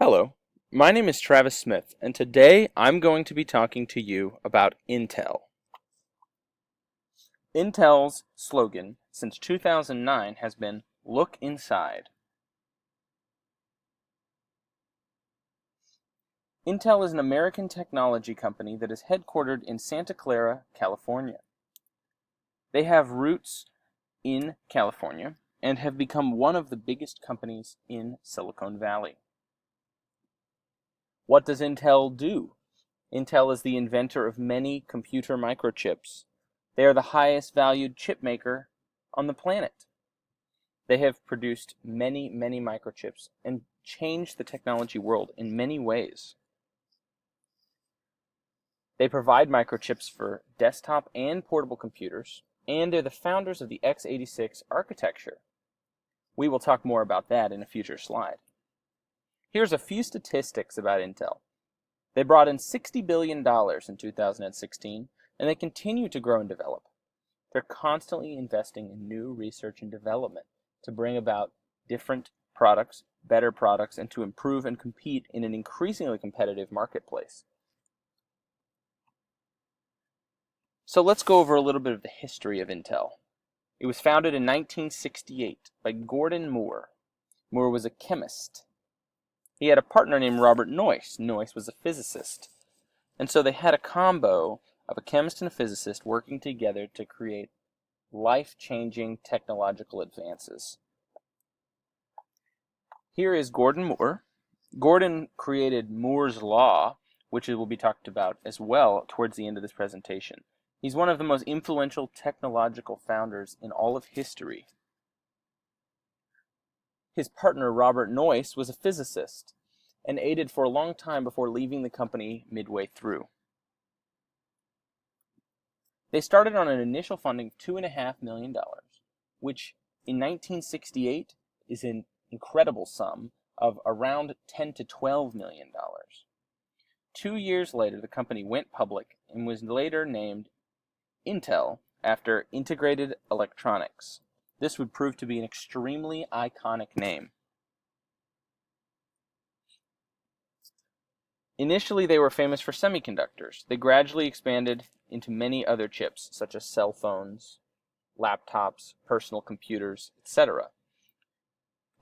Hello, my name is Travis Smith, and today I'm going to be talking to you about Intel. Intel's slogan since 2009 has been, "Look inside." Intel is an American technology company that is headquartered in Santa Clara, California. They have roots in California and have become one of the biggest companies in Silicon Valley. What does Intel do? Intel is the inventor of many computer microchips. They are the highest valued chip maker on the planet. They have produced many microchips and changed the technology world in many ways. They provide microchips for desktop and portable computers, and they're the founders of the x86 architecture. We will talk more about that in a future slide. Here's a few statistics about Intel. They brought in $60 billion in 2016, and they continue to grow and develop. They're constantly investing in new research and development to bring about different products, better products, and to improve and compete in an increasingly competitive marketplace. So let's go over a little bit of the history of Intel. It was founded in 1968 by Gordon Moore. Moore was a chemist. He had a partner named Robert Noyce. Noyce was a physicist. And so they had a combo of a chemist and a physicist working together to create life-changing technological advances. Here is Gordon Moore. Gordon created Moore's Law, which will be talked about as well towards the end of this presentation. He's one of the most influential technological founders in all of history. His partner, Robert Noyce, was a physicist and aided for a long time before leaving the company midway through. They started on an initial funding of $2.5 million, which in 1968 is an incredible sum of around $10 to $12 million. 2 years later, the company went public and was later named Intel after Integrated Electronics. This would prove to be an extremely iconic name. Initially, they were famous for semiconductors. They gradually expanded into many other chips, such as cell phones, laptops, personal computers, etc.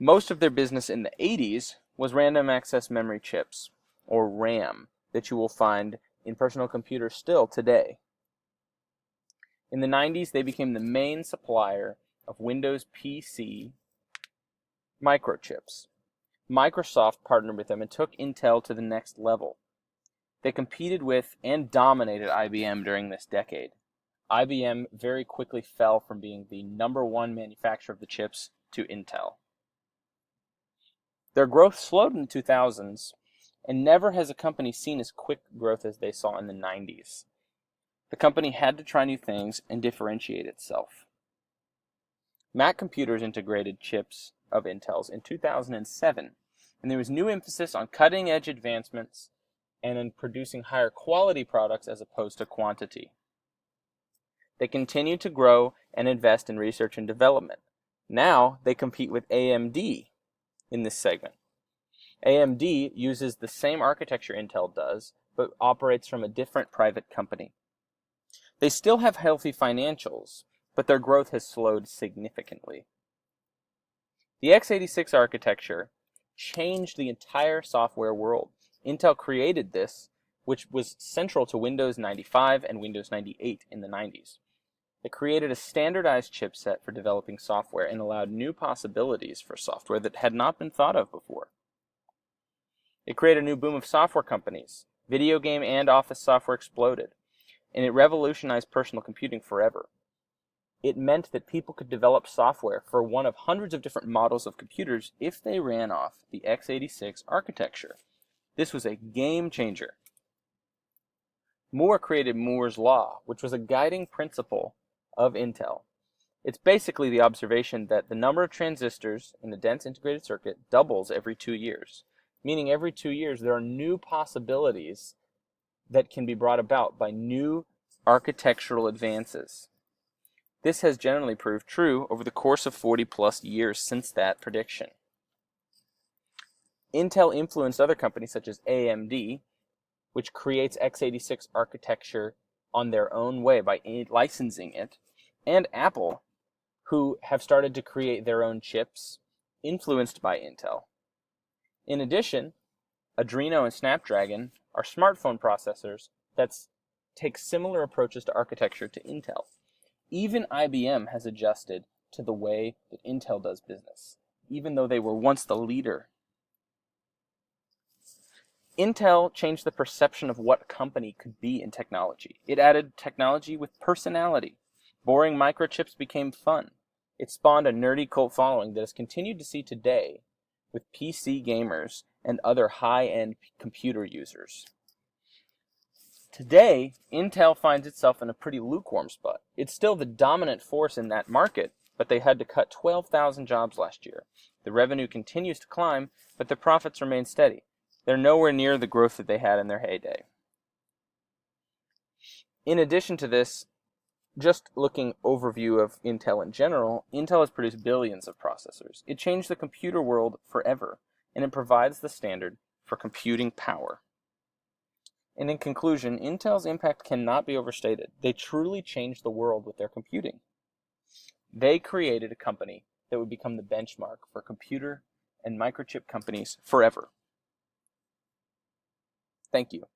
Most of their business in the 80s was random access memory chips, or RAM, that you will find in personal computers still today. In the 90s, they became the main supplier of Windows PC microchips. Microsoft partnered with them and took Intel to the next level. They competed with and dominated IBM during this decade. IBM very quickly fell from being the #1 manufacturer of the chips to Intel. Their growth slowed in the 2000s, and never has a company seen as quick growth as they saw in the 90s. The company had to try new things and differentiate itself. Mac computers integrated chips of Intel's in 2007, and there was new emphasis on cutting-edge advancements and in producing higher quality products as opposed to quantity. They continue to grow and invest in research and development. Now they compete with AMD in this segment. AMD uses the same architecture Intel does, but operates from a different private company. They still have healthy financials, but their growth has slowed significantly. The x86 architecture changed the entire software world. Intel created this, which was central to Windows 95 and Windows 98 in the 90s. It created a standardized chipset for developing software and allowed new possibilities for software that had not been thought of before. It created a new boom of software companies. Video game and office software exploded, and it revolutionized personal computing forever. It meant that people could develop software for one of hundreds of different models of computers if they ran off the x86 architecture. This was a game changer. Moore created Moore's Law, which was a guiding principle of Intel. It's basically the observation that the number of transistors in a dense integrated circuit doubles every 2 years, meaning every 2 years there are new possibilities that can be brought about by new architectural advances. This has generally proved true over the course of 40 plus years since that prediction. Intel influenced other companies such as AMD, which creates x86 architecture on their own way by licensing it, and Apple, who have started to create their own chips influenced by Intel. In addition, Adreno and Snapdragon are smartphone processors that take similar approaches to architecture to Intel. Even IBM has adjusted to the way that Intel does business, even though they were once the leader. Intel changed the perception of what a company could be in technology. It added technology with personality. Boring microchips became fun. It spawned a nerdy cult following that has continued to see today with PC gamers and other high-end computer users. Today, Intel finds itself in a pretty lukewarm spot. It's still the dominant force in that market, but they had to cut 12,000 jobs last year. The revenue continues to climb, but the profits remain steady. They're nowhere near the growth that they had in their heyday. In addition to this, just looking overview of Intel in general, Intel has produced billions of processors. It changed the computer world forever, and it provides the standard for computing power. And in conclusion, Intel's impact cannot be overstated. They truly changed the world with their computing. They created a company that would become the benchmark for computer and microchip companies forever. Thank you.